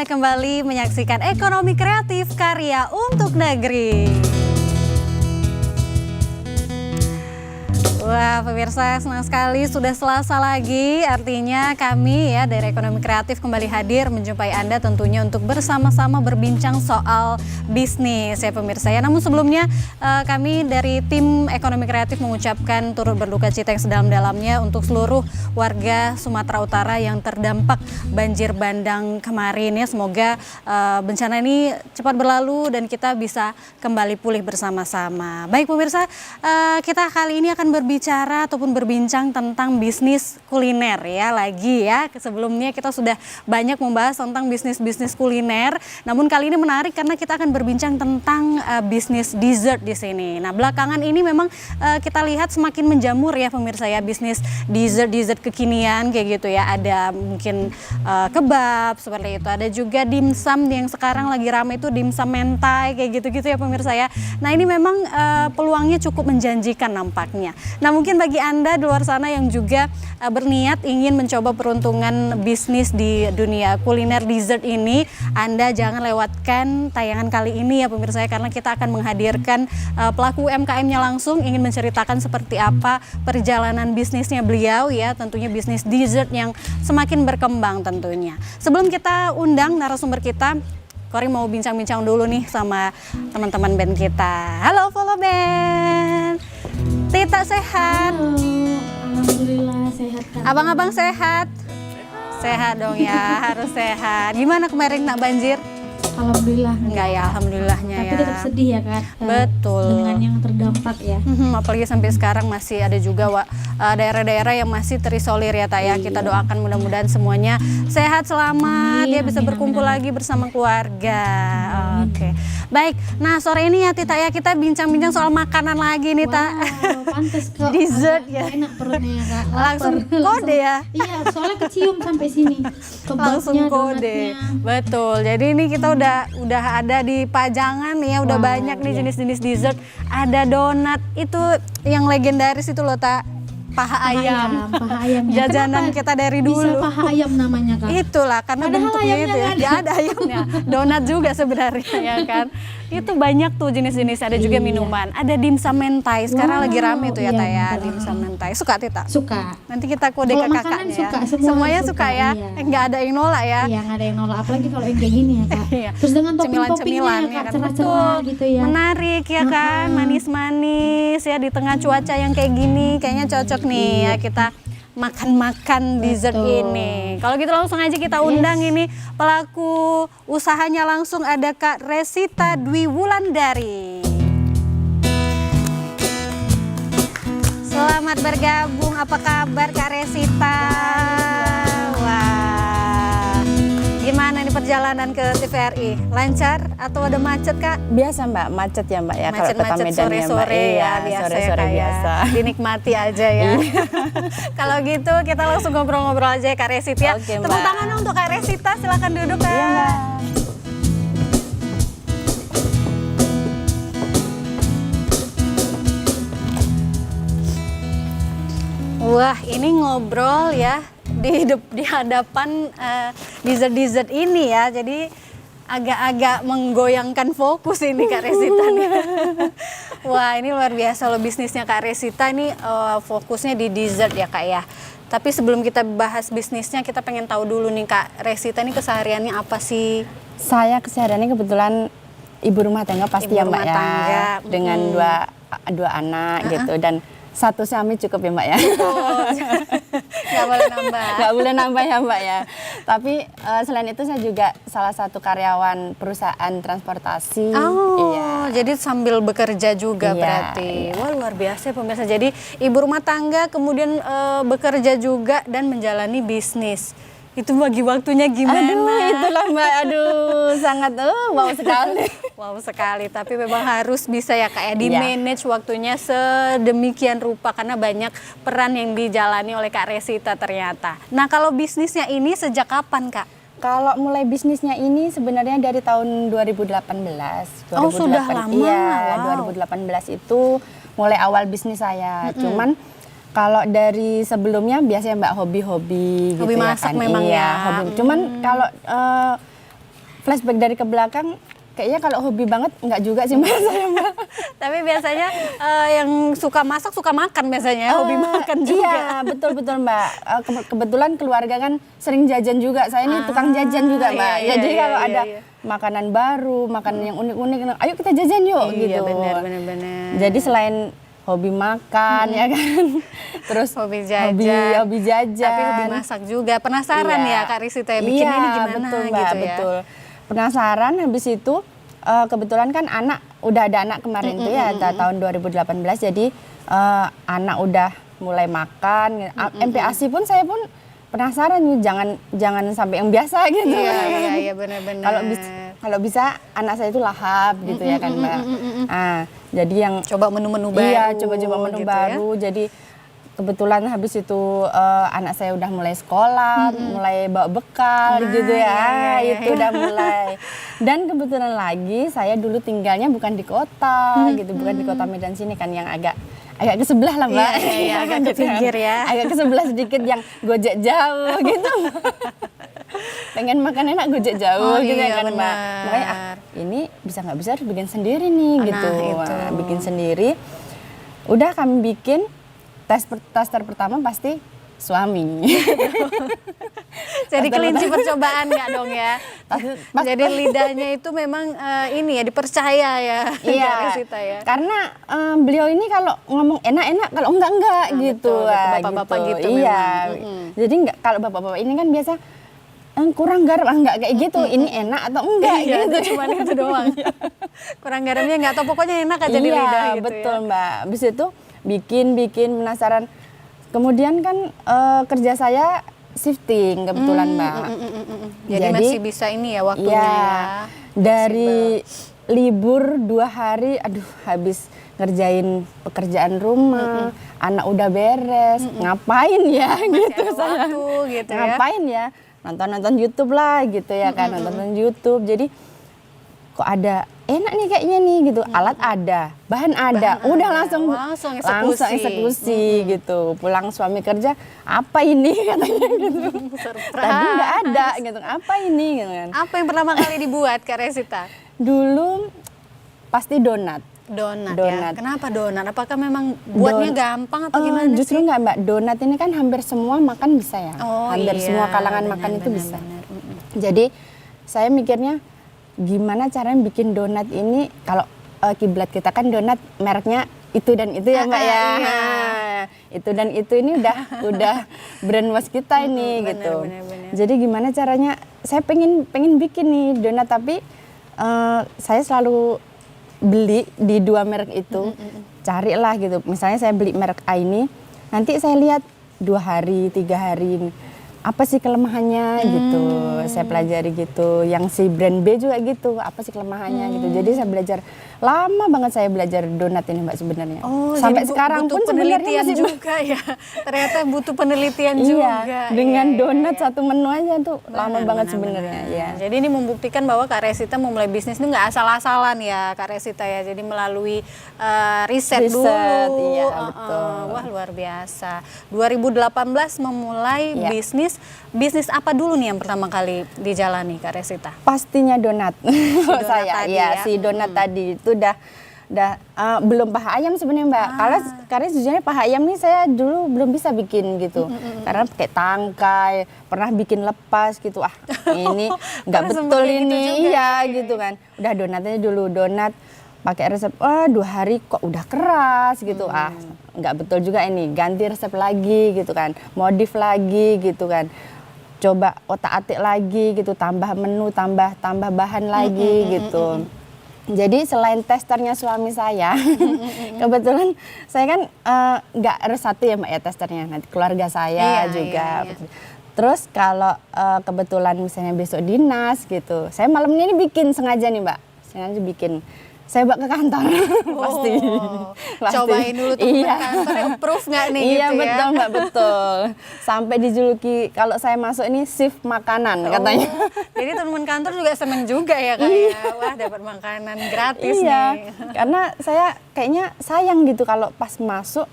Anda kembali menyaksikan Ekonomi Kreatif Karya untuk Negeri. Wah, pemirsa, senang sekali sudah Selasa lagi. Artinya kami ya dari Ekonomi Kreatif kembali hadir menjumpai Anda tentunya untuk bersama-sama berbincang soal bisnis ya pemirsa ya. Namun sebelumnya kami dari tim Ekonomi Kreatif mengucapkan turut berduka cita yang sedalam-dalamnya untuk seluruh warga Sumatera Utara yang terdampak banjir bandang kemarin ya. Semoga bencana ini cepat berlalu dan kita bisa kembali pulih bersama-sama. Baik pemirsa, kita kali ini akan berbicara ataupun berbincang tentang bisnis kuliner ya lagi ya. Sebelumnya kita sudah banyak membahas tentang bisnis-bisnis kuliner. Namun kali ini menarik karena kita akan berbincang tentang bisnis dessert di sini. Nah, belakangan ini memang kita lihat semakin menjamur ya pemirsa ya bisnis dessert kekinian kayak gitu ya. Ada mungkin kebab seperti itu. Ada juga dimsum yang sekarang lagi ramai itu dimsum mentai kayak gitu-gitu ya pemirsa ya. Nah, ini memang peluangnya cukup menjanjikan nampaknya. Nah, mungkin bagi Anda di luar sana yang juga berniat ingin mencoba peruntungan bisnis di dunia kuliner dessert ini, Anda jangan lewatkan tayangan kali ini ya pemirsa ya, karena kita akan menghadirkan pelaku UMKM-nya langsung ingin menceritakan seperti apa perjalanan bisnisnya beliau ya, tentunya bisnis dessert yang semakin berkembang tentunya. Sebelum kita undang narasumber kita, Kori mau bincang-bincang dulu nih sama teman-teman band kita. Halo Follow Band. Tita sehat? Halo, alhamdulillah sehat kan. Abang-abang sehat? Sehat dong ya, harus sehat. Gimana kemarin nak banjir? Alhamdulillah. Enggak ya, alhamdulillahnya Tapi ya. tetap sedih ya kan. Betul. Dengan yang terdampak ya. Apalagi sampai sekarang masih ada juga daerah-daerara yang masih terisolir ya Tak ya. Kita doakan mudah-mudahan semuanya sehat selamat ya, bisa berkumpul lagi bersama keluarga. Oke. Baik. Nah, sore ini ya Tita ya kita bincang-bincang soal makanan lagi nih Tak. Wow, pantes kok. Dessert ya. Enak perutnya ya Kak. Langsung kode ya. Iya, soalnya kecium sampai sini. Langsung Kebabnya, kode. donatnya. Betul. Jadi ini kita udah ada di pajangan nih ya, udah Wow, banyak nih iya. jenis-jenis dessert. Ada donat itu yang legendaris itu loh Tak. Paha ayam. Paha ayamnya. Jajanan Kenapa kita dari bisa dulu. paha ayam namanya Kak? Itulah karena Padahal bentuknya ayamnya itu ya. nggak Ya ada ayamnya. Donat juga sebenarnya ya kan. Itu banyak tuh jenis-jenis, ada juga Iya. minuman. Ada dimsum mentai. Sekarang Wow, lagi rame tuh ya iya, Tak ya, betul. dimsum mentai. Suka Tita? Suka. Nanti kita kode Kalau ke makanan kakaknya suka, ya. semua Semuanya suka, suka ya. iya. Nggak ada yang nolak ya. Iya, nggak ada yang nolak. Apalagi kalau yang kayak gini ya Kak. Iya. Terus dengan topping-toppingnya Cemilan-cemilan ya ya Kak, kan. cerah-cerah Betul. gitu ya. Menarik ya kan, manis-manis ya di tengah cuaca yang kayak gini, kayaknya cocok nih ya kita makan-makan dessert Betul. ini. Kalau gitu langsung aja kita undang ini pelaku usahanya, langsung ada Kak Resita Dwi Wulandari. Selamat bergabung, apa kabar Kak Resita? Wah, gimana nih perjalanan ke TVRI? Lancar atau ada macet Kak? Biasa Mbak, macet ya Mbak ya, kalau kota Macet-macet Medan ya Mbak. sore-sore Iya, ya biasa sore-sore ya Kak ya. biasa. Dinikmati aja ya. Kalau gitu kita langsung ngobrol-ngobrol aja ya Kak Resita ya. Oke, Tepuk Mbak. tangan untuk Kak Resita, silakan duduk Kak. Iya Mbak. Wah, ini ngobrol ya di hadapan dessert-dessert ini ya. Jadi agak-agak menggoyangkan fokus ini Kak Resita nih. Wah, ini luar biasa loh bisnisnya Kak Resita ini, fokusnya di dessert ya Kak ya. Tapi sebelum kita bahas bisnisnya, kita pengen tahu dulu nih Kak Resita ini kesehariannya apa sih? Saya kesehariannya kebetulan ibu rumah tangga pasti Ibu ya Mbak rumah ya. tangga. Dengan dua anak gitu, dan satu suami cukup ya Mbak ya. Nggak boleh nambah. Nggak boleh nambah ya Mbak ya. Tapi selain itu saya juga salah satu karyawan perusahaan transportasi. Oh, Iya. jadi sambil bekerja juga Iya, berarti. iya. Wah, luar biasa ya pemirsa. Jadi ibu rumah tangga kemudian bekerja juga dan menjalani bisnis. Itu bagi waktunya gimana? Aduh, itulah Mbak. Aduh, sangat wow sekali. Wow sekali, tapi memang harus bisa ya Kak ya, di Iya. manage waktunya sedemikian rupa karena banyak peran yang dijalani oleh Kak Resita ternyata. Nah, kalau bisnisnya ini sejak kapan Kak? Kalau mulai bisnisnya ini sebenarnya dari tahun 2018. Oh, sudah lama. Iya, Wow. 2018 itu mulai awal bisnis saya. Cuman kalau dari sebelumnya biasanya Mbak hobi-hobi gitu Hobi ya masak kan. memang Iya, ya. hobi. Cuman kalau flashback dari ke belakang, kayaknya kalau hobi banget nggak juga sih Mbak saya Mbak. Tapi biasanya yang suka masak suka makan biasanya, hobi makan juga. Iya, betul Mbak. Kebetulan keluarga kan sering jajan juga. Saya ini tukang jajan juga Mbak. Iya, Jadi iya, kalau iya, ada iya. makanan baru, makanan yang unik-unik, ayo kita jajan yuk Iya, gitu. benar. Jadi selain hobi makan ya kan, terus Hobi jajan. hobi jajan. Tapi hobi masak juga. Penasaran Iya. ya Kak Risita ya, bikin ini gimana betul, Mbak, gitu ya. betul. Penasaran, habis itu kebetulan kan udah ada anak kemarin tuh ya tahun 2018, jadi anak udah mulai makan. MPASI pun saya pun penasaran nih, jangan sampai yang biasa gitu. Iya benar-benar. Kalau bisa anak saya itu lahap gitu ya kan Mbak. Jadi yang Coba menu-menu baru. iya, coba-coba menu gitu baru. ya. Jadi kebetulan habis itu anak saya udah mulai sekolah, mulai bawa bekal gitu ya. Itu udah mulai. Dan kebetulan lagi saya dulu tinggalnya bukan di kota gitu, bukan di kota Medan sini kan, yang agak ke sebelah lah Mbak. Iya, agak ke pinggir ya. Agak ke sebelah sedikit, yang Gojek jauh gitu. Pengen makan enak Gojek jauh gitu ya kan Mbak. benar. Makanya ini bisa nggak bisa harus bikin sendiri nih gitu. itu. Bikin sendiri. Udah kami bikin, tester pertama pasti suami. Jadi kelinci percobaan nggak dong ya? Jadi lidahnya itu memang ini ya, dipercaya ya. Iya, Kak Risita ya. karena beliau ini kalau ngomong enak-enak, kalau enggak gitu. betul, bapak-bapak gitu Iya. memang. Jadi enggak, kalau bapak-bapak ini kan biasa kurang garam, enggak kayak gitu. Ini enak atau enggak Iya, gitu. cuman itu doang. Kurang garamnya nggak tahu, pokoknya enak aja di lidah Iya, gitu betul ya. Mbak. Habis itu bikin penasaran. Kemudian kan kerja saya shifting kebetulan Mbak. Jadi masih bisa ini ya waktunya Iya, ya. dari libur 2 hari, aduh habis ngerjain pekerjaan rumah, anak udah beres, ngapain ya gitu ada saya. waktu gitu ya. Ngapain ya? Nonton YouTube lah gitu ya kan, nonton YouTube. Jadi kok ada enak nih kayaknya nih gitu, alat ada, bahan ada, udah langsung eksekusi gitu. Pulang suami kerja, apa ini katanya gitu. Tadi nggak ada gitu, apa ini gitu kan. Apa yang pertama kali dibuat Kak Risita? Dulu pasti donat. Donat Donat. ya. Kenapa donat? Apakah memang buatnya gampang atau gimana Justru sih? nggak Mbak, donat ini kan hampir semua makan bisa ya. Oh, Hampir iya, semua kalangan benar, makan itu benar, bisa. benar. Jadi saya mikirnya gimana caranya bikin donat ini, kalau kiblat kita kan donat mereknya itu dan itu ya Mbak ya. Iya. Itu dan itu ini udah brand was kita ini benar, gitu. benar. Jadi gimana caranya, saya pengen bikin nih donat, tapi saya selalu beli di 2 merek itu. Carilah gitu. Misalnya saya beli merek A ini, nanti saya lihat 2 hari, 3 hari apa sih kelemahannya gitu. Saya pelajari gitu. Yang si brand B juga gitu, apa sih kelemahannya gitu. Jadi saya belajar, lama banget saya belajar donat ini Mbak sebenarnya. Sampai jadi sekarang butuh pun sebenarnya penelitian masih juga ya. Ternyata butuh penelitian iya, juga. dengan Iya, donat iya. satu menu aja tuh lama Benar, banget benar, sebenarnya benar. ya. Jadi ini membuktikan bahwa Kak Risita memulai bisnis itu nggak asal-asalan ya Kak Risita ya. Jadi melalui riset dulu. Iya, betul. Wah luar biasa. 2018 memulai Iya. bisnis apa dulu nih yang pertama kali dijalani Kak Risita? Pastinya donat. donat Saya tadi ya, ya. si donat tadi itu udah belum paha ayam sebenarnya Mbak. Karena sejujurnya paha ayam nih saya dulu belum bisa bikin gitu. Karena pakai tangkai, pernah bikin lepas gitu. Ini nggak Pernah betul sempet kayak gitu ini. juga, Iya iya. gitu kan. Udah donatnya dulu, donat pakai resep 2 hari kok udah keras gitu. Nggak betul juga ini. Ganti resep lagi gitu kan. Modif lagi gitu kan. Coba otak-atik lagi gitu, tambah menu, tambah bahan lagi gitu. Jadi selain testernya suami saya, kebetulan saya kan nggak harus satu ya Mbak ya testernya, nanti keluarga saya Iya, juga. iya. Terus kalau kebetulan misalnya besok dinas gitu, saya malam ini bikin sengaja nih Mbak, sengaja bikin. Saya bawa ke kantor, pasti. Cobain dulu tuh Iya. kantor yang proof nggak nih Iya gitu betul ya. Mbak, betul. Sampai dijuluki kalau saya masuk ini shift makanan katanya. Jadi teman kantor juga seneng juga ya Kak ya. Wah dapat makanan gratis Iya, nih. karena saya kayaknya sayang gitu kalau pas masuk,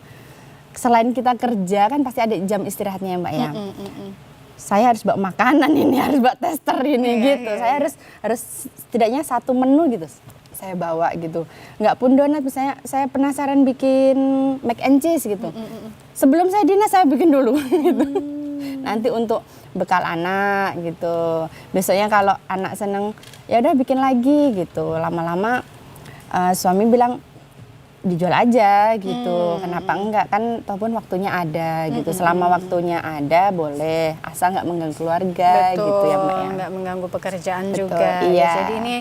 selain kita kerja kan pasti ada jam istirahatnya ya Mbak ya. saya harus bawa makanan ini, harus bawa tester ini gitu. Saya harus setidaknya satu menu gitu saya bawa gitu. Nggak pun donat, misalnya saya penasaran bikin mac and cheese gitu. Sebelum saya dinas saya bikin dulu gitu. Nanti untuk bekal anak gitu. Besoknya kalau anak seneng ya udah bikin lagi gitu. Lama-lama suami bilang dijual aja gitu. Kenapa enggak, kan toh pun waktunya ada gitu. Selama waktunya ada boleh, asal nggak mengganggu keluarga. Betul, gitu ya Mbak ya. nggak mengganggu pekerjaan Betul, juga. iya. Jadi ini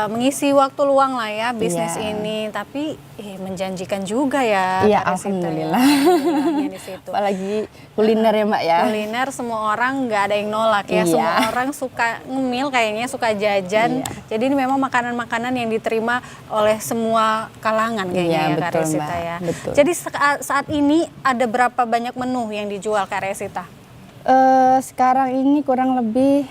mengisi waktu luang lah ya bisnis Iya. ini, tapi menjanjikan juga ya. Iya, Kak Resita ya. alhamdulillah. Alhamdulillahnya di situ. Apalagi kuliner ya Mbak ya. Kuliner semua orang nggak ada yang nolak ya. Iya. Semua orang suka ngemil kayaknya, suka jajan. Iya. Jadi ini memang makanan-makanan yang diterima oleh semua kalangan kayaknya Iya, ya Kak betul, Resita Mbak. ya. Betul. Jadi saat ini ada berapa banyak menu yang dijual Kak Resita? Sekarang ini kurang lebih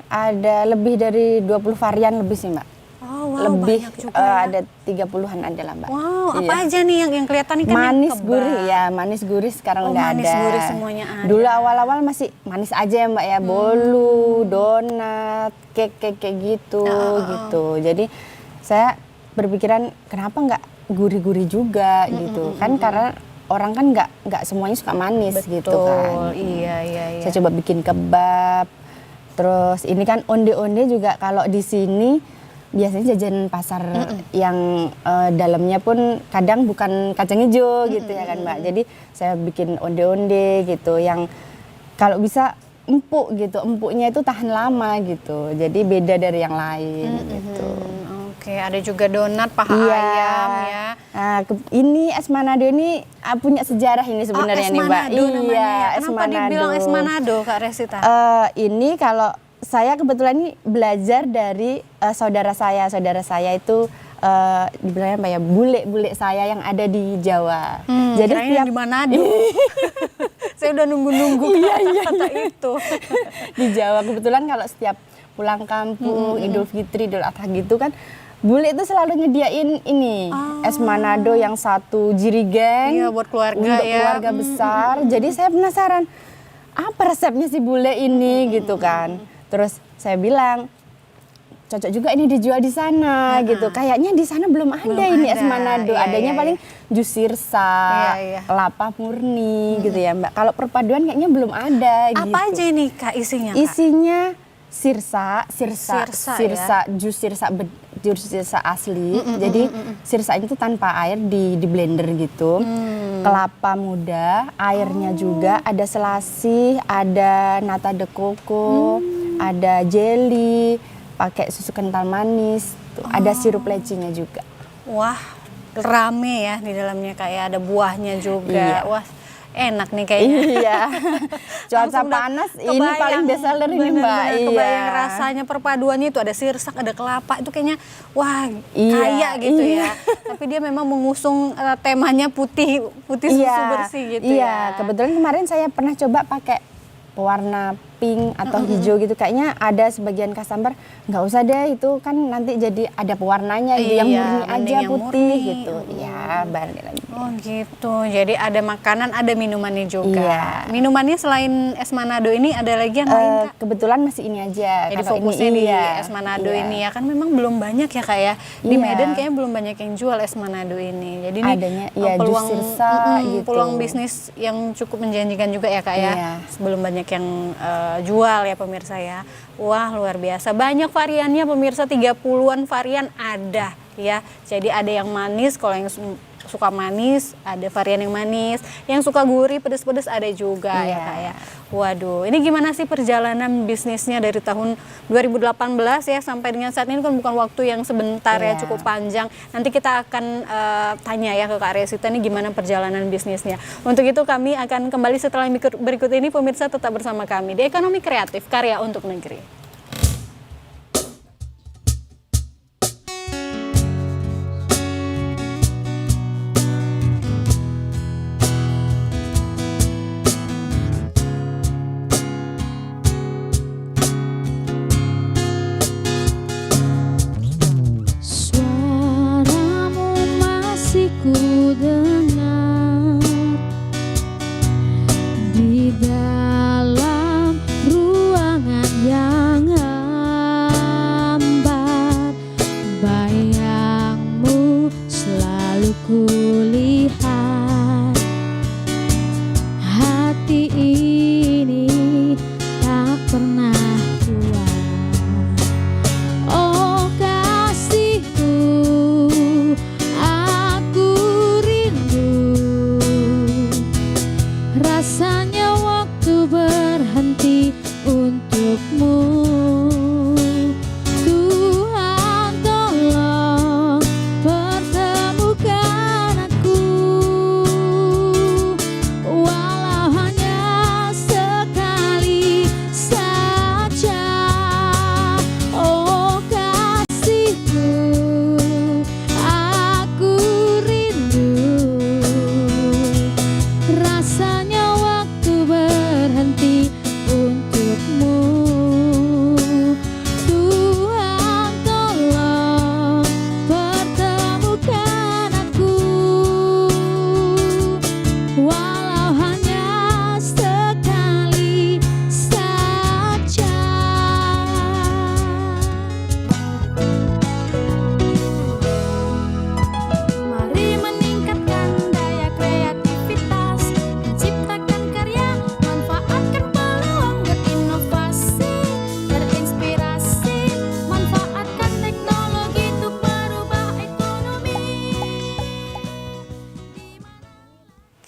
ada lebih dari 20 varian lebih sih Mbak. Oh wow, Lebih banyak juga ya. ada 30-an ada lah Mbak. Wow, apa Iya. aja nih yang kelihatan nih kan yang Manis kebab. gurih ya, manis gurih sekarang Oh, udah manis ada. gurih semuanya ada. Dulu awal-awal masih manis aja ya Mbak ya, bolu, donat, cake kayak gitu gitu. Jadi saya berpikiran kenapa nggak gurih-gurih juga gitu. Kan karena orang kan nggak semuanya suka manis gitu kan. Iya, iya. Saya coba bikin kebab. Terus ini kan onde-onde juga kalau di sini biasanya jajan pasar yang dalamnya pun kadang bukan kacang hijau gitu ya kan Mbak. Jadi saya bikin onde-onde gitu yang kalau bisa empuk gitu. Empuknya itu tahan lama gitu. Jadi beda dari yang lain gitu. Oke, ada juga donat paha Iya. ayam ya. Nah, ini es Manado ini punya sejarah ini sebenarnya es nih Mbak. Manado namanya ya. es Kenapa dibilang es Manado Kak Resita? Ini kalau saya kebetulan ini belajar dari saudara saya. Saudara saya itu dibilangnya apa ya, bule-bule saya yang ada di Jawa. Jadi yang di Manado. Saya udah nunggu-nunggu kata itu. Di Jawa kebetulan kalau setiap pulang kampung, Idul Fitri, Idul Adha gitu kan, bule itu selalu nyediain ini es Manado yang satu jirigen. Iya, buat keluarga untuk ya. keluarga besar. Jadi saya penasaran apa resepnya si bule ini gitu kan. Terus saya bilang cocok juga ini dijual di sana gitu. Kayaknya di sana belum ada ini es Manado. Iya, Adanya iya, paling jus sirsa, Iya. kelapa murni gitu ya Mbak. Kalau perpaduan kayaknya belum ada gitu. Apa aja ini Kak isinya Kak? Isinya sirsa, ya? jus sirsa asli. Jadi sirsanya itu tanpa air di blender gitu. Kelapa muda, airnya juga, ada selasih, ada nata de coco, ada jelly, pakai susu kental manis, ada sirup lecinya juga. Wah, rame ya di dalamnya, kayak ada buahnya juga. Iya. Wah, enak nih kayaknya. Iya. Cuaca Langsung udah panas ini kebayang, paling best seller ini Mbak. bener-bener Iya. kebayang rasanya, perpaduannya itu ada sirsak, ada kelapa, itu kayaknya wah Iya, kaya gitu iya. ya. Tapi dia memang mengusung temanya putih susu bersih gitu iya. ya. Kebetulan kemarin saya pernah coba pakai pewarna pink atau hijau gitu. Kayaknya ada sebagian customer nggak usah deh, itu kan nanti jadi ada pewarnanya gitu, yang Iya, murni mending aja yang putih murni. gitu. Iya, balik lagi. Oh gitu, jadi ada makanan, ada minumannya juga. Iya. Minumannya selain es Manado ini ada lagi yang lain Kak? Kebetulan masih ini aja. Jadi Kalau fokusnya ini, di iya. es Manado Iya. ini ya, kan memang belum banyak ya Kak ya. Di Iya. Medan kayaknya belum banyak yang jual es Manado ini. Jadi ini Adanya, iya, jus peluang sirsa gitu. peluang bisnis yang cukup menjanjikan juga ya Kak ya. Iya. Sebelum banyak yang jual ya pemirsa ya. Wah, luar biasa. Banyak variannya pemirsa, 30-an varian ada ya. Jadi ada yang manis, kalau yang suka manis, ada varian yang manis. Yang suka gurih, pedes-pedes ada juga ya Iya. Kak ya. Waduh, ini gimana sih perjalanan bisnisnya dari tahun 2018 ya sampai dengan saat ini, kan bukan waktu yang sebentar ya, Iya. cukup panjang. Nanti kita akan tanya ya ke Kak Resita ini gimana perjalanan bisnisnya. Untuk itu kami akan kembali setelah yang berikut ini, pemirsa tetap bersama kami di Ekonomi Kreatif Karya untuk Negeri. Suaramu masih ku dengar di dalam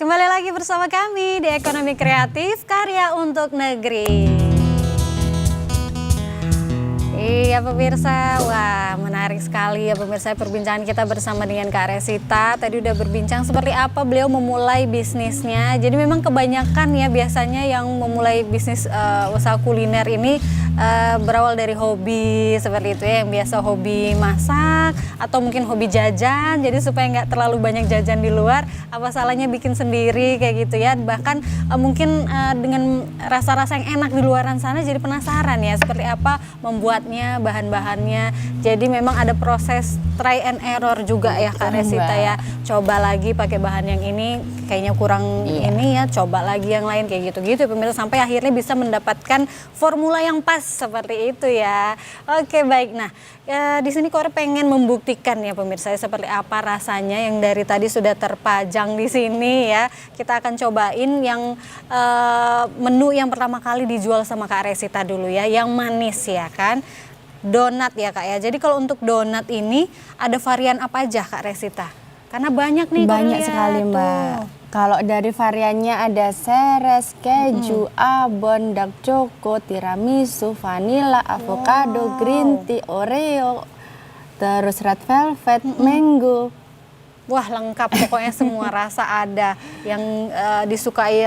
Kembali lagi bersama kami di Ekonomi Kreatif Karya untuk Negeri. Iya pemirsa, wah menarik sekali ya pemirsa perbincangan kita bersama dengan Kak Resita. Tadi udah berbincang seperti apa beliau memulai bisnisnya. Jadi memang kebanyakan ya biasanya yang memulai bisnis usaha kuliner ini berawal dari hobi seperti itu ya. Yang biasa hobi masak atau mungkin hobi jajan. Jadi supaya nggak terlalu banyak jajan di luar, apa salahnya bikin sendiri kayak gitu ya. Bahkan mungkin dengan rasa-rasa yang enak di luaran sana jadi penasaran ya seperti apa membuatnya, bahan-bahannya. Jadi memang ada proses try and error juga ya Kak Resita ya. Coba lagi pakai bahan yang ini kayaknya kurang ini ya, coba lagi yang lain kayak gitu-gitu pemirsa sampai akhirnya bisa mendapatkan formula yang pas seperti itu ya. Oke baik, nah di sini Kore pengen membuktikan ya pemirsa seperti apa rasanya yang dari tadi sudah terpajang di sini ya. Kita akan cobain yang menu yang pertama kali dijual sama Kak Resita dulu ya, yang manis ya kan. Donat ya Kak ya. Jadi kalau untuk donat ini ada varian apa aja Kak Resita? Karena banyak nih. Banyak sekali Mbak. Kalau dari variannya ada seres, keju, abon, dark choco, tiramisu, vanilla, avocado, green tea, oreo, terus red velvet, mango. Wah lengkap pokoknya semua rasa ada yang disukai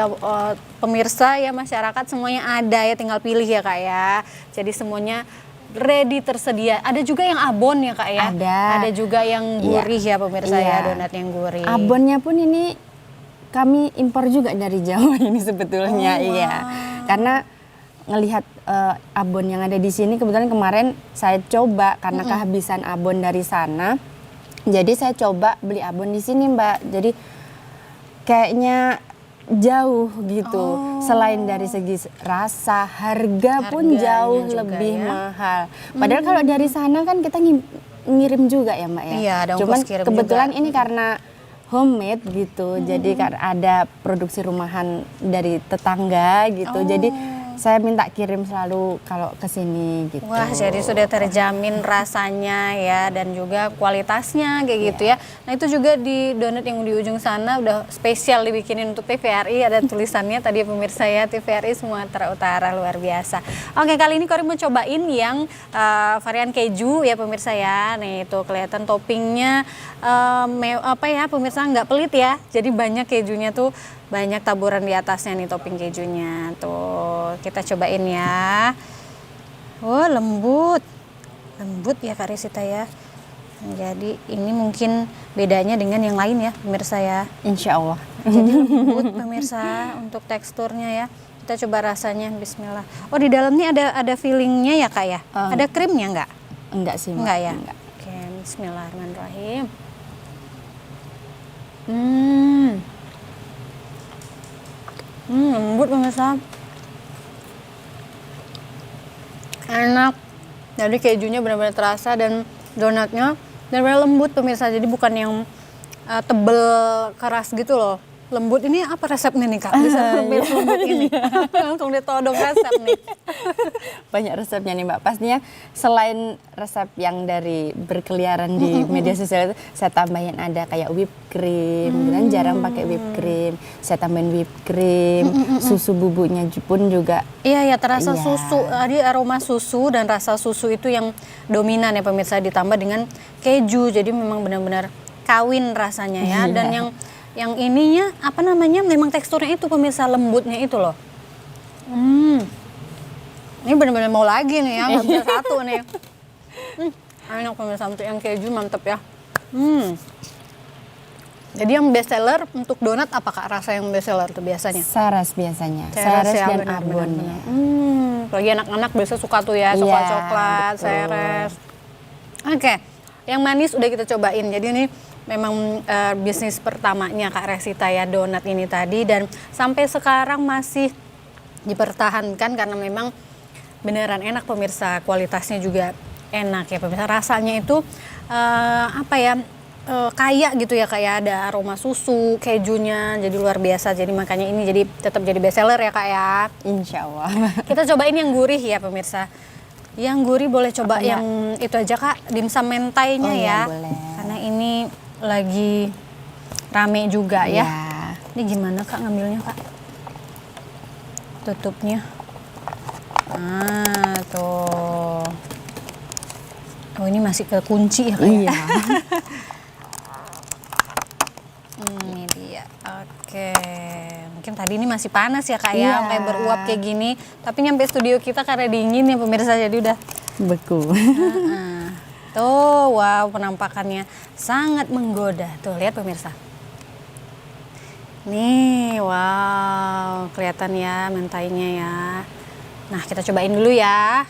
pemirsa ya masyarakat semuanya ada ya, tinggal pilih ya Kak ya. Jadi semuanya ready tersedia. Ada juga yang abon ya Kak ya. Ada juga yang gurih ya pemirsa ya, donat yang gurih. Abonnya pun ini kami impor juga dari Jawa ini sebetulnya karena ngelihat abon yang ada di sini kebetulan kemarin saya coba karena kehabisan abon dari sana. Jadi saya coba beli abon di sini Mbak. Jadi kayaknya jauh gitu. Selain dari segi rasa, harga pun jauh lebih mahal. Padahal kalau dari sana kan kita ngirim juga ya Mbak ya. Iya, ada cuman kirim kebetulan juga. ini karena homemade gitu. Jadi ada produksi rumahan dari tetangga gitu. Jadi saya minta kirim selalu kalau ke sini gitu. Wah, jadi sudah terjamin rasanya ya dan juga kualitasnya kayak gitu ya. Nah, itu juga di donat yang di ujung sana udah spesial dibikinin untuk TVRI, ada tulisannya tadi pemirsa ya, TVRI Sumatera Utara, luar biasa. Oke, kali ini Kori mau cobain yang varian keju ya pemirsa ya. Nih itu kelihatan toppingnya apa ya pemirsa, nggak pelit ya. Jadi banyak kejunya tuh, banyak taburan di atasnya nih topping kejunya. Tuh, kita cobain ya. Oh, lembut. Lembut ya Kak Resita ya. Jadi ini mungkin bedanya dengan yang lain ya pemirsa ya. Insya Allah. Jadi lembut pemirsa untuk teksturnya ya. Kita coba rasanya, bismillah. Oh, di dalamnya ada fillingnya ya Kak ya? Ada krimnya nggak? Enggak sih Mbak. Enggak ya? Enggak. Oke, bismillahirrahmanirrahim. Lembut pemirsa. Enak. Jadi kejunya benar-benar terasa dan donatnya benar-benar lembut pemirsa. Jadi bukan yang tebel keras gitu loh. Lembut, ini apa resepnya nih Kak? Bisa lebih lembut ini. Langsung ditodong resep nih. Banyak resepnya nih Mbak. Pastinya selain resep yang dari berkeliaran di media sosial itu, saya tambahin ada kayak whipped cream. Dan jarang pakai whipped cream. Saya tambahin whipped cream. Susu bubuknya pun juga. Iya, terasa susu. Tadi aroma susu dan rasa susu itu yang dominan ya pemirsa, ditambah dengan keju. Jadi memang benar-benar kawin rasanya ya. Dan yang ininya apa namanya, memang teksturnya itu pemirsa, lembutnya itu loh. Ini benar-benar mau lagi nih ya, nggak bisa satu nih. Enak pemirsa, untuk yang keju mantep ya. Jadi yang best seller untuk donat apa Kak, rasa yang best seller tuh biasanya? Seres biasanya, seres ya, dan abonnya. Apalagi anak-anak biasa suka tuh ya, suka coklat, betul. seres. Oke, yang manis udah kita cobain. Jadi ini memang bisnis pertamanya Kak Resita ya, donat ini tadi, dan sampai sekarang masih dipertahankan karena memang beneran enak pemirsa, kualitasnya juga enak ya pemirsa. Rasanya itu apa ya, kaya gitu ya, kayak ada aroma susu, kejunya jadi luar biasa. Jadi makanya ini jadi tetap jadi best seller ya Kak ya. Insya Allah. Kita cobain yang gurih ya pemirsa. Yang gurih boleh coba yang itu aja Kak, dimsum mentainya ya. Boleh. Karena ini lagi rame juga ya. Ini gimana Kak ngambilnya Kak? Tutupnya. Nah, tuh. Oh, ini masih kekunci ya Kak? Iya. Ini dia. Oke. Mungkin tadi ini masih panas ya Kak ya, Iya. sampai beruap kayak gini. Tapi nyampe studio kita karena dingin ya pemirsa, jadi udah Beku. Heeh. Tuh, wow, penampakannya sangat menggoda. Tuh, lihat pemirsa. Nih, wow, kelihatan ya mentainya ya. Nah, kita cobain dulu ya.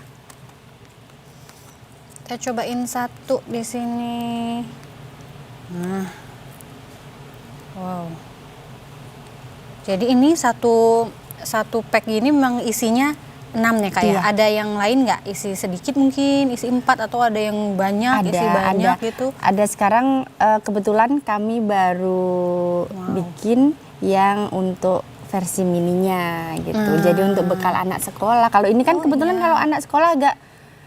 Kita cobain satu di sini. Nah, wow. Jadi ini satu pack gini memang isinya 6 nih Kak ya. Iya. Ada yang lain nggak? Isi sedikit mungkin, isi 4 atau ada yang banyak, isi banyak gitu? Ada sekarang kebetulan kami baru bikin yang untuk versi mininya gitu. Jadi untuk bekal anak sekolah. Kalau ini kan kebetulan kalau anak sekolah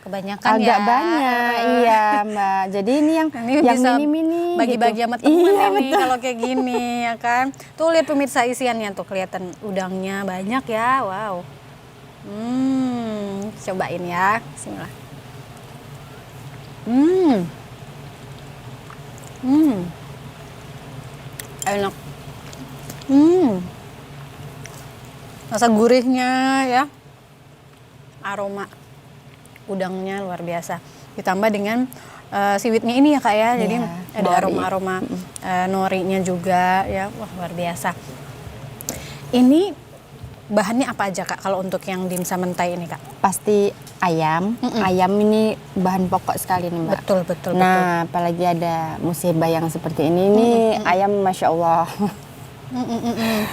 Kebanyakan agak ya. banyak, iya Mbak. Jadi ini yang bisa mini-mini bagi-bagi gitu. sama temen Iya, nih kalau kayak gini ya kan. Tuh lihat pemirsa isiannya tuh, kelihatan udangnya banyak ya. Wow. Cobain ya. Bismillah. Enak. Rasa gurihnya ya. Aroma udangnya luar biasa. Ditambah dengan siwitnya ini ya Kak ya. Jadi Iya, ada nori. aroma-aroma norinya juga ya. Wah, luar biasa. Ini bahannya apa aja Kak kalau untuk yang dimsum mentai ini Kak? Pasti ayam. Ayam ini bahan pokok sekali nih Mbak. Betul, betul, betul. Nah, apalagi ada musibah yang seperti ini nih, ayam Masya Allah.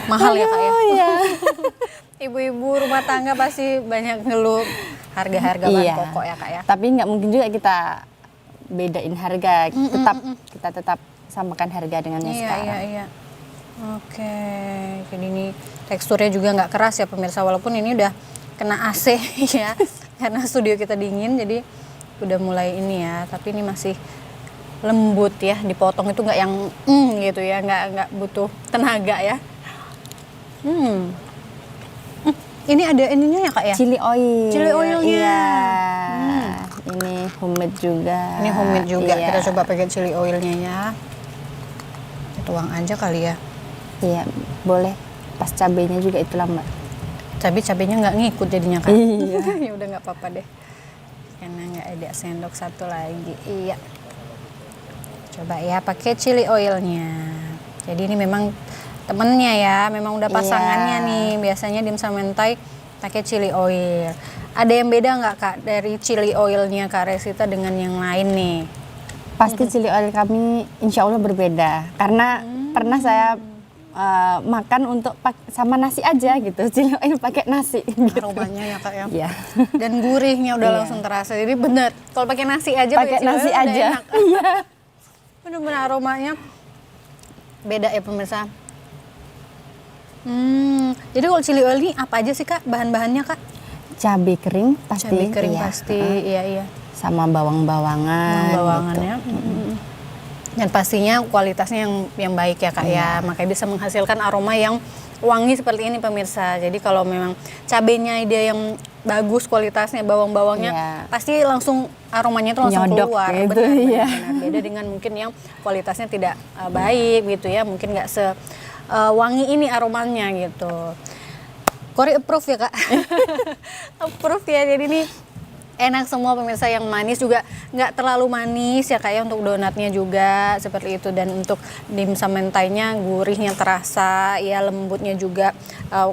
Mahal ya Kak ya? Iya. Ibu-ibu rumah tangga pasti banyak ngeluh harga-harga bahan Iya. pokok ya Kak ya? Tapi nggak mungkin juga kita bedain harga. Kita tetap samakan harga dengan yang sekarang. Iya. Oke, jadi ini teksturnya juga nggak keras ya pemirsa, walaupun ini udah kena AC ya, karena studio kita dingin, jadi udah mulai ini ya, tapi ini masih lembut ya, dipotong itu nggak yang gitu ya, nggak butuh tenaga ya. Ini ada ininya ya Kak ya? Chili oil. Chili oilnya. Iya. Ini homemade juga. Ini homemade juga, Iya. kita coba pakai chili oilnya ya. Tuang aja kali ya. Iya, boleh. Pas cabenya juga itulah Mbak. Cabenya nggak ngikut jadinya Kak. Iya. Ya udah nggak apa-apa deh. Karena nggak ada sendok satu lagi. Iya. Coba ya pakai chili oilnya. Jadi ini memang temennya ya, memang udah pasangannya Iya. nih. Biasanya dimsum mentai pakai chili oil. Ada yang beda nggak Kak dari chili oilnya Kak Resita dengan yang lain nih? Pasti chili oil kami insya Allah berbeda. Karena pernah saya makan untuk sama nasi aja gitu. Chili oil pakai nasi. Gitu. Aromanya ya Kak ya. Iya. Dan gurihnya udah Iya. langsung terasa. Jadi bener, kalau pakai nasi aja, Pakai chili oil nasi udah aja. enak. Iya. Bener-bener aromanya beda ya pemirsa. Jadi kalau chili oil ini apa aja sih Kak bahan-bahannya Kak? Cabai kering pasti. Cabai kering iya. pasti, iya. Sama bawang-bawangan. Bawangannya. Gitu. Dan pastinya kualitasnya yang baik ya Kak ya. Makanya bisa menghasilkan aroma yang wangi seperti ini pemirsa. Jadi kalau memang cabenya dia yang bagus kualitasnya, bawang-bawangnya Iya. pasti langsung aromanya itu langsung Nyodok keluar. gitu, Benar. iya. Beda dengan mungkin yang kualitasnya tidak baik gitu ya. Mungkin nggak wangi ini aromanya gitu. Kori approve ya Kak? Approve ya. Jadi ini enak semua pemirsa, yang manis juga nggak terlalu manis ya Kak ya, untuk donatnya juga seperti itu. Dan untuk dimsum mentainya gurihnya terasa ya, lembutnya juga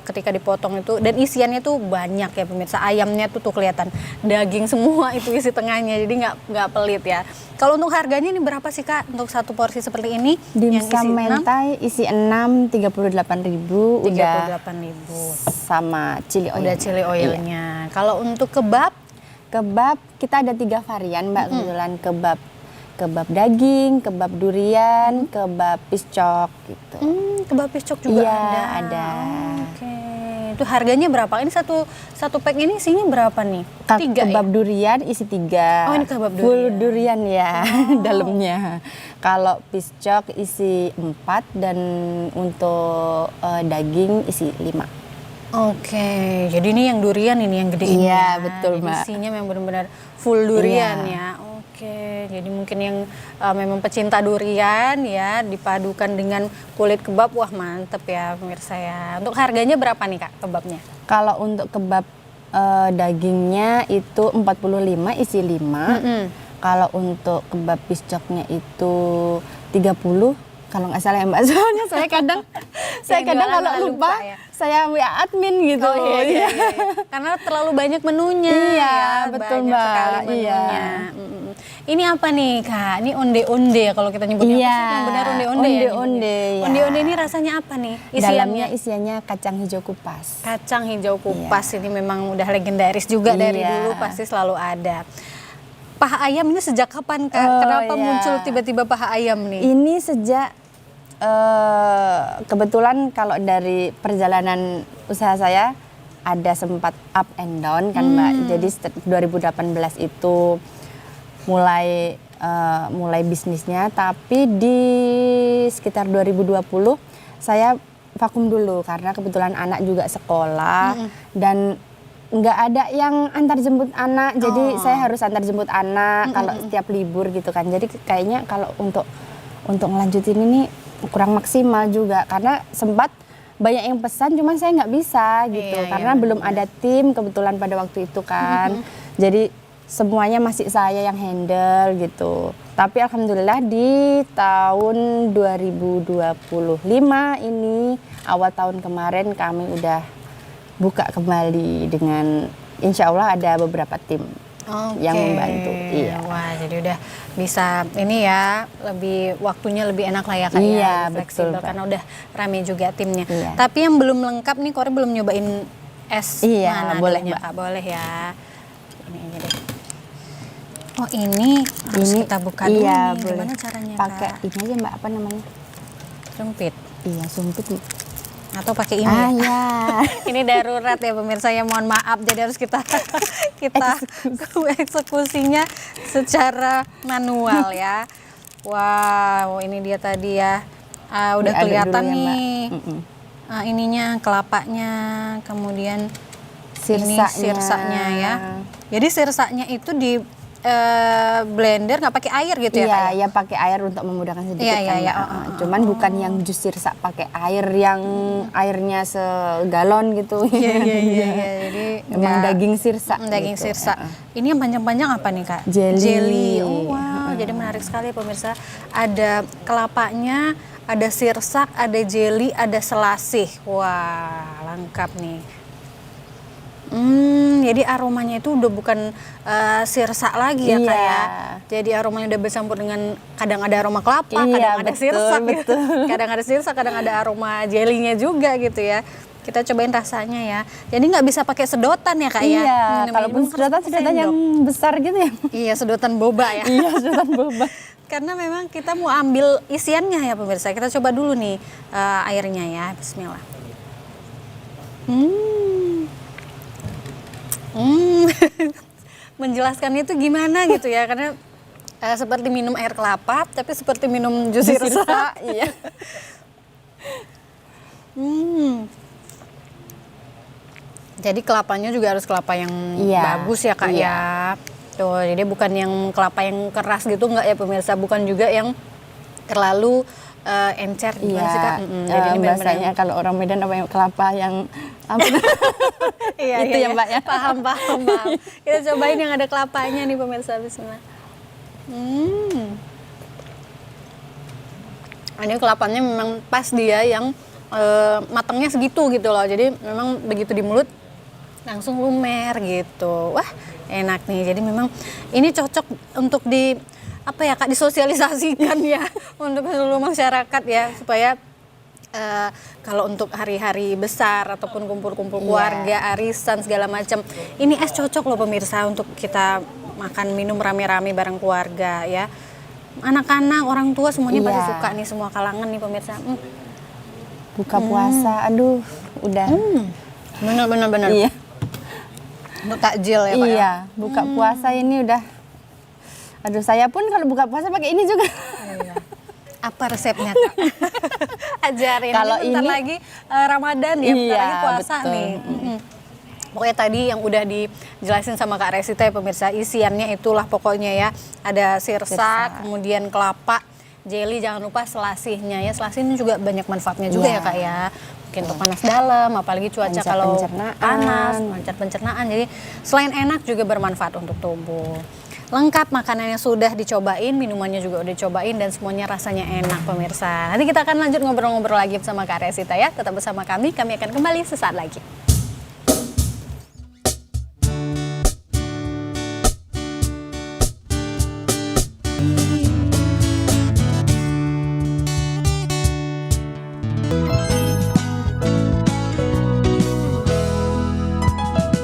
ketika dipotong itu. Dan isiannya tuh banyak ya pemirsa, ayamnya tuh kelihatan daging semua itu isi tengahnya, jadi nggak pelit ya. Kalau untuk harganya ini berapa sih Kak untuk satu porsi seperti ini? Dimsum mentai isi 6 38.000 udah 38.000. sama chili oil. Udah chili oilnya. Kalau untuk kebab Kebab kita ada 3 varian Mbak, kebetulan kebab daging, kebab durian, kebab piscok gitu. kebab piscok juga Iya, ada. ada. Oke, itu harganya berapa? Ini satu pack ini isinya berapa nih? 3 Kebab ya? durian isi 3. Oh, ini kebab Full durian. durian ya dalamnya. Kalau piscok isi 4 dan untuk daging isi 5. Oke, jadi ini yang durian ini yang gede ini. Iya, ya. betul, Jadi Mbak. isinya memang benar-benar full durian Iya. ya. Oke, jadi mungkin yang memang pecinta durian ya dipadukan dengan kulit kebab, wah mantep ya pemirsa ya. Untuk harganya berapa nih Kak kebabnya? Kalau untuk kebab dagingnya itu 45 isi 5. Kalau untuk kebab piscoknya itu 30. Kalau nggak salah ya Mbak, soalnya saya kadang jualan kalau malah lupa, lupa ya? saya WA admin gitu. Oh iya. Karena terlalu banyak menunya. Iya, ya, betul, banyak Mbak. sekali menunya. Iya. Ini apa nih Kak? Ini onde-onde ya kalau kita nyebutnya. Iya, Apa sih yang benar onde-onde ya? onde-onde, ya. Onde-onde ini rasanya apa nih? Dalamnya isiannya kacang hijau kupas. Kacang hijau kupas ini memang udah legendaris juga dari Iya. dulu, pasti selalu ada. Paha ayam ini sejak kapan Kak? Oh, Kenapa iya. muncul tiba-tiba paha ayam nih? Ini sejak kebetulan kalau dari perjalanan usaha saya ada sempat up and down kan Mbak. Jadi 2018 itu mulai bisnisnya, tapi di sekitar 2020 saya vakum dulu karena kebetulan anak juga sekolah dan nggak ada yang antar jemput anak, jadi saya harus antar jemput anak kalau setiap libur gitu kan. Jadi kayaknya kalau untuk ngelanjutin ini kurang maksimal juga karena sempat banyak yang pesan, cuman saya nggak bisa gitu karena belum ada tim kebetulan pada waktu itu kan. Jadi semuanya masih saya yang handle gitu. Tapi alhamdulillah di tahun 2025 ini awal tahun kemarin kami udah buka kembali dengan insya Allah ada beberapa tim yang membantu. Iya. Wah, jadi udah bisa ini ya, waktunya lebih enak lah ya Kak Iya, ya, lebih fleksibel betul, karena udah rame juga timnya. Iya. Tapi yang belum lengkap nih, Kore belum nyobain es Iya, mana boleh, dulunya, Mbak. Kak? Boleh ya. Ini aja deh. Oh, ini harus kita buka dulu iya, nih. boleh. Gimana caranya, Pakai Kak? ini aja Mbak, apa namanya? Sumpit Iya, sumpit. atau pakai ini? Ah, ya? ya. Ini darurat ya pemirsa, ya mohon maaf, jadi harus kita eksekusinya secara manual ya. Wow, ini dia tadi ya. Udah Diaduk kelihatan dulu ya, Mbak. nih ininya, kelapanya, kemudian ini Sirsanya. sirsanya ya. Jadi sirsanya itu di blender nggak pakai air gitu ya Iya, Kak? ya pakai air untuk memudahkan sedikit Iya, kan. iya, Mbak. Cuman bukan yang jus sirsa pakai air yang airnya segalon gitu. Iya. Jadi Emang nggak- daging sirsa. Daging gitu. sirsa. Ini yang panjang-panjang apa nih Kak? Jelly. Oh, wow, jadi menarik sekali pemirsa. Ada kelapanya, ada sirsak, ada jelly, ada selasih. Wah, lengkap nih. Jadi aromanya itu udah bukan sirsak lagi ya Kak Iya. ya. Jadi aromanya udah bercampur dengan kadang ada aroma kelapa, Iya, kadang ada betul, sirsak gitu. betul. Kadang ada sirsak, kadang ada aroma jelinya juga gitu ya. Kita cobain rasanya ya. Jadi nggak bisa pakai sedotan ya Kak ya. Iya, Minum kalaupun harus pakai sedotan yang sendok. besar gitu ya. Iya, sedotan boba ya. Iya, sedotan boba. Karena memang kita mau ambil isiannya ya pemirsa. Kita coba dulu nih airnya ya. Bismillah. Menjelaskannya itu gimana gitu ya. Karena seperti minum air kelapa, tapi seperti minum jus sirsa. Iya. Jadi kelapanya juga harus kelapa yang Iya, bagus ya Kak iya. ya. Tuh, jadi bukan yang kelapa yang keras gitu nggak ya pemirsa, bukan juga yang terlalu encer gimana sih Kak? Jadi ini benar-benar bahasanya kalau orang Medan apa yang kelapa yang apa? iya, itu ya, Mbak, ya? Paham. Kita cobain yang ada kelapanya nih pemirsa, bismillah. Ini kelapanya memang pas dia yang matangnya segitu gitu loh. Jadi memang begitu di mulut langsung lumer gitu. Wah, enak nih. Jadi memang ini cocok untuk disosialisasikan ya untuk seluruh masyarakat ya, supaya kalau untuk hari-hari besar ataupun kumpul-kumpul keluarga, arisan segala macam, ini es cocok loh pemirsa untuk kita makan minum rame-rame bareng keluarga ya. Anak-anak, orang tua semuanya pasti suka nih, semua kalangan nih pemirsa. Buka puasa, aduh, udah Benar. Iya. Untuk takjil ya Pak ya? Iya, buka puasa ini udah. Aduh, saya pun kalau buka puasa pakai ini juga. Iya. Apa resepnya Kak? Ajarin. Kalau bentar ini lagi Ramadan ya, bentar iya, lagi puasa betul. nih. Pokoknya tadi yang udah dijelasin sama Kak Resita ya pemirsa, isiannya itulah pokoknya ya. Ada sirsa, kemudian kelapa, jelly, jangan lupa selasihnya ya. Selasih ini juga banyak manfaatnya juga Iya. ya Kak ya. Mungkin untuk panas dalam, apalagi cuaca Lancar kalau pencernaan. panas, lancar pencernaan. Jadi selain enak juga bermanfaat untuk tubuh. Lengkap makanannya sudah dicobain, minumannya juga udah dicobain dan semuanya rasanya enak pemirsa. Nanti kita akan lanjut ngobrol-ngobrol lagi bersama Kak Resita ya. Tetap bersama kami akan kembali sesaat lagi.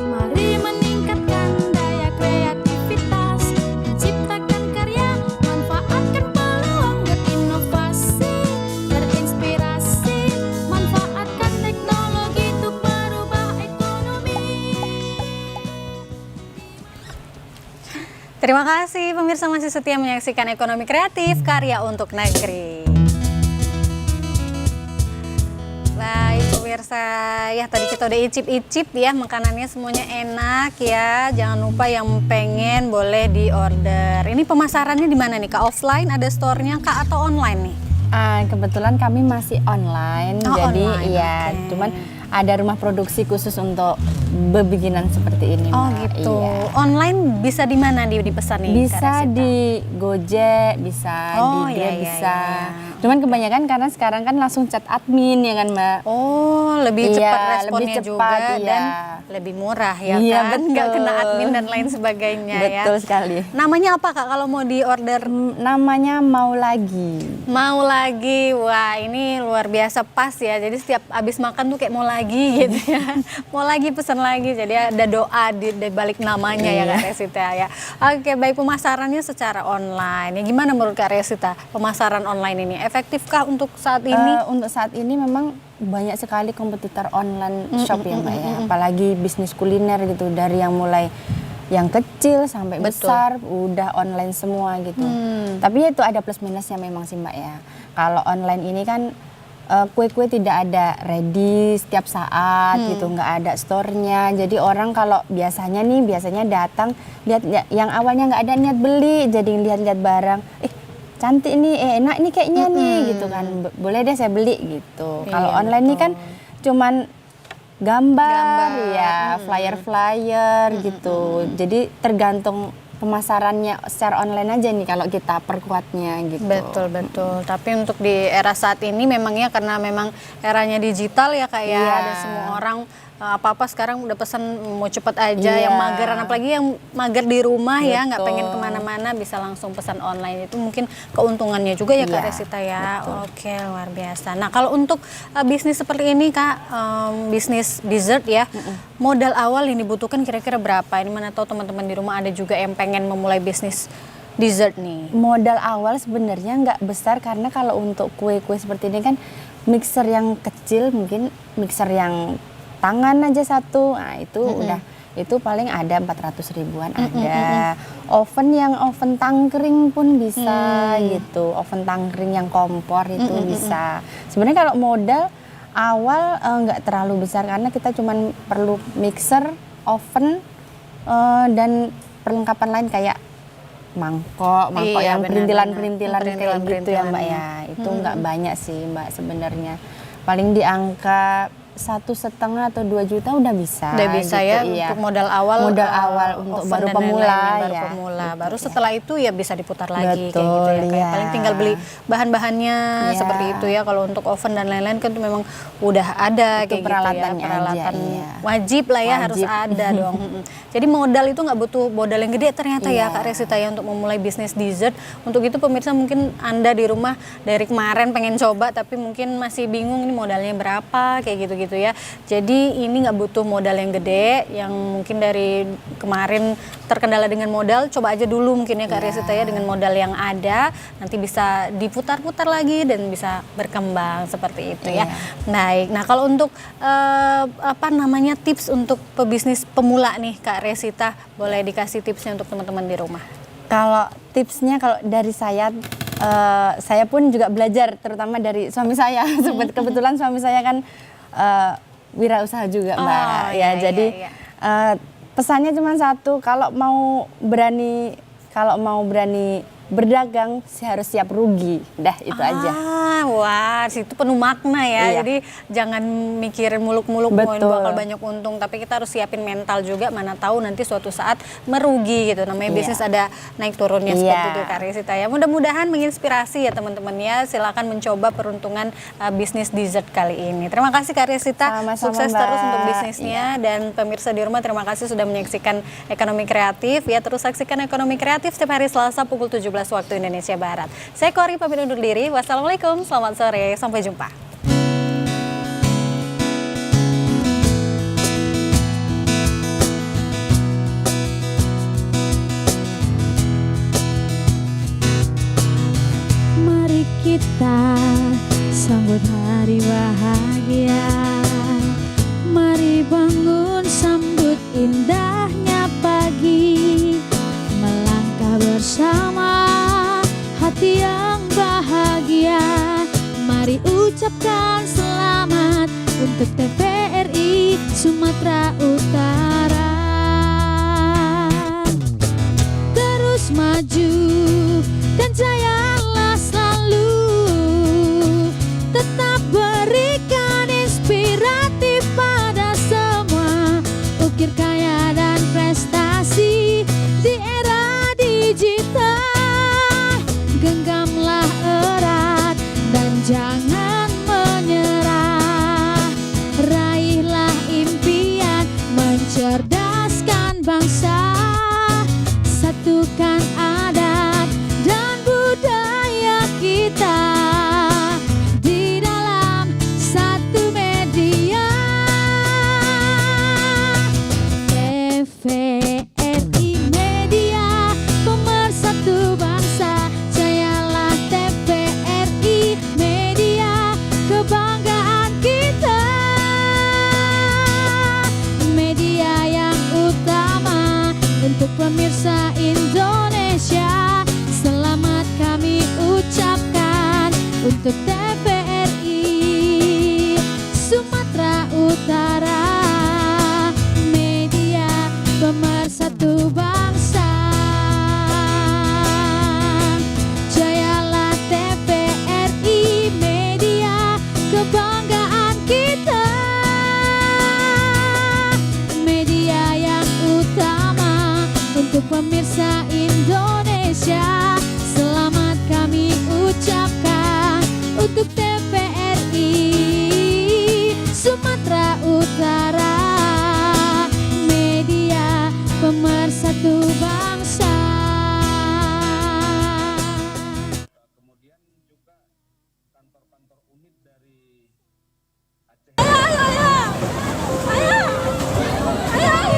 Mari meningkatkan daya kreativitas, ciptakan karya, manfaatkan peluang berinovasi, berinspirasi, manfaatkan teknologi untuk merubah ekonomi. Terima kasih pemirsa masih setia menyaksikan Ekonomi Kreatif Karya untuk Negeri. Baik pemirsa, ya tadi kita udah icip-icip ya, makanannya semuanya enak ya. Jangan lupa yang pengen boleh di order. Ini pemasarannya di mana nih Kak? Offline ada store-nya Kak atau online nih? Kebetulan kami masih online, Oh, jadi online, iya, oke. cuman ada rumah produksi khusus untuk bebikinan seperti ini. Oh Mbak. gitu. Iya. Online bisa di mana dipesan nih? Kak Bisa Resita? di Gojek, bisa Oh, di iya, Grab, iya, bisa. iya. Cuman kebanyakan karena sekarang kan langsung chat admin ya kan Mbak. Oh, lebih Iya, cepat lebih responnya cepat, juga iya. dan lebih murah ya Iya, kan? Nggak betul. kena admin dan lain sebagainya ya. Betul sekali. Namanya apa Kak kalau mau di order? Namanya Mau Lagi. Mau lagi, wah ini luar biasa pas ya. Jadi setiap abis makan tuh kayak mau lagi gitu ya. Mau lagi pesan lagi. Jadi ada doa di balik namanya ya Kak Resita ya. Oke, baik pemasarannya secara online. Ya gimana menurut Kak Resita pemasaran online ini? Efektifkah untuk saat ini? Untuk saat ini memang banyak sekali kompetitor online shop ya Mbak ya. Apalagi bisnis kuliner gitu, dari yang mulai yang kecil sampai Betul. besar udah online semua gitu. Tapi ya itu ada plus minusnya memang sih Mbak ya. Kalau online ini kan kue-kue tidak ada ready setiap saat gitu, nggak ada store-nya. Jadi orang kalau biasanya datang lihat yang awalnya nggak ada niat beli, jadi lihat-lihat barang, cantik nih, enak nih kayaknya nih gitu kan. Boleh deh saya beli gitu. Iya, Kalau online ini kan cuman gambar ya, flyer-flyer gitu. Jadi tergantung pemasarannya secara online aja nih kalau kita perkuatnya gitu. Betul. Tapi untuk di era saat ini memangnya karena memang eranya digital ya Kak ya. Iya. Ada semua orang apa-apa sekarang udah pesan mau cepet aja. Iya. Yang mageran apalagi yang mager di rumah ya, nggak Betul. pengen kemana-mana bisa langsung pesan online. Itu mungkin keuntungannya juga ya Kak Iya, Resita ya. betul. Oke, luar biasa. Nah kalau untuk bisnis seperti ini Kak, bisnis dessert ya, modal awal yang dibutuhkan kira-kira berapa? Ini mana tahu teman-teman di rumah ada juga yang pengen memulai bisnis dessert nih. Modal awal sebenarnya nggak besar karena kalau untuk kue-kue seperti ini kan mixer yang kecil, mungkin mixer yang tangan aja satu, nah itu udah, itu paling ada 400 ribuan ada. Oven yang oven tangkring pun bisa gitu, oven tangkring yang kompor itu bisa. Sebenarnya kalau modal awal nggak terlalu besar karena kita cuman perlu mixer, oven, dan perlengkapan lain kayak mangkok Iya, yang benar-benar. perintilan kayak gitu ya Mbak ya. Itu nggak banyak sih Mbak sebenarnya. Paling di angka 1,5 atau 2 juta udah bisa. Udah bisa gitu, ya iya. untuk modal awal. Modal awal untuk oven baru dan pemula lain-lain, baru ya. pemula. Gitu, Baru ya. setelah itu ya bisa diputar lagi kayak Betul, gitu ya. Kayak iya. paling tinggal beli bahan-bahannya Iya. seperti itu ya. Kalau untuk oven dan lain-lain kan itu memang udah ada Itu kayak gitu ya. peralatannya aja, Peralatan iya. wajib lah ya, harus Wajib. ada dong. Jadi modal itu nggak butuh modal yang gede ternyata ya Iya. Kak Resita ya untuk memulai bisnis dessert. Untuk itu pemirsa mungkin Anda di rumah dari kemarin pengen coba tapi mungkin masih bingung ini modalnya berapa kayak gitu-gitu gitu ya. Jadi ini nggak butuh modal yang gede, yang mungkin dari kemarin terkendala dengan modal, coba aja dulu mungkin ya Kak Resita ya, dengan modal yang ada, nanti bisa diputar-putar lagi dan bisa berkembang seperti itu ya. Baik, nah kalau untuk tips untuk pebisnis pemula nih Kak Resita, boleh dikasih tipsnya untuk teman-teman di rumah? Kalau tipsnya, kalau dari saya pun juga belajar, terutama dari suami saya. Kebetulan suami saya kan wirausaha juga, Mbak. Jadi pesannya cuma satu, kalau mau berani berdagang harus siap rugi. Dah itu aja. Wah, situ penuh makna ya. Jadi jangan mikirin muluk-muluk bakal banyak untung, tapi kita harus siapin mental juga, mana tahu nanti suatu saat merugi gitu. Namanya bisnis ada naik turunnya seperti itu Kak Resita ya. Mudah-mudahan menginspirasi ya teman-teman ya. Silakan mencoba peruntungan bisnis dessert kali ini. Terima kasih Kak Resita. Sama-sama, sukses Mbak. terus untuk bisnisnya dan pemirsa di rumah terima kasih sudah menyaksikan Ekonomi Kreatif ya. Terus saksikan Ekonomi Kreatif setiap hari Selasa pukul 17 waktu Indonesia Barat. Saya Kori pamit undur diri. Wassalamualaikum, selamat sore, sampai jumpa. Mari kita sambut hari bahagia. Mari bangun sambut indahnya pagi. Melangkah bersama hati yang bahagia. Mari ucapkan selamat untuk TVRI Sumatera Utara.